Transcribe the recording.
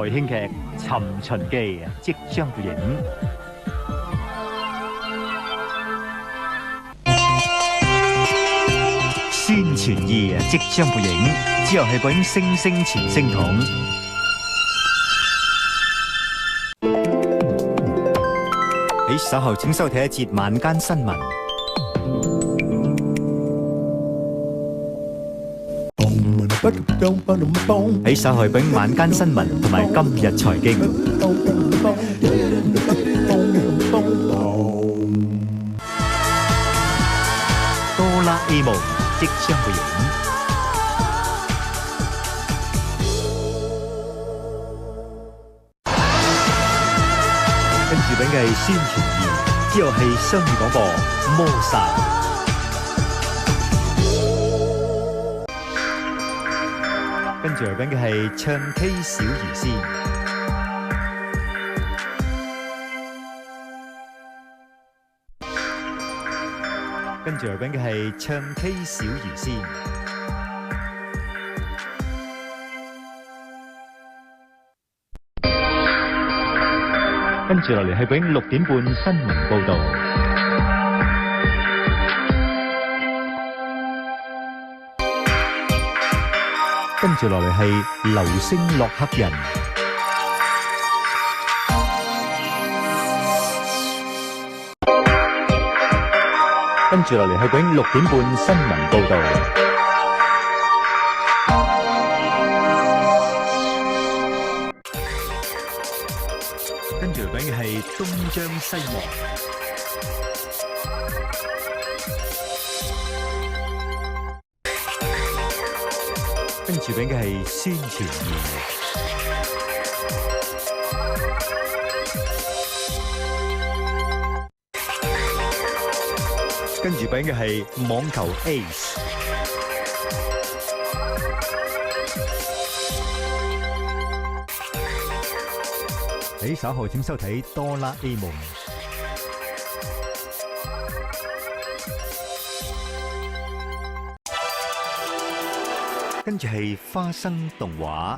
慶劇《尋秦記》即將播映。宣傳2即將播映，之後係播映星星傳聲筒。喺稍後請收睇一節晚間新聞。喺稍後播映晚間新聞同埋今日財經。哆啦 A 夢即將播映。跟住播映嘅係宣傳2，之後係商業廣播魔煞。跟住嚟緊嘅係唱 K 小魚仙，跟住嚟緊嘅係唱 K 小魚仙，跟住落嚟係播6點半新聞報導。跟住落嚟係流星洛克人，跟住落嚟係播6點半新聞報導，跟住嚟播嘅係東張西望。跟住俾嘅係宣傳2，跟住俾嘅係網球 Ace， 喺稍後請收睇哆啦 A 夢。跟住係花生動畫。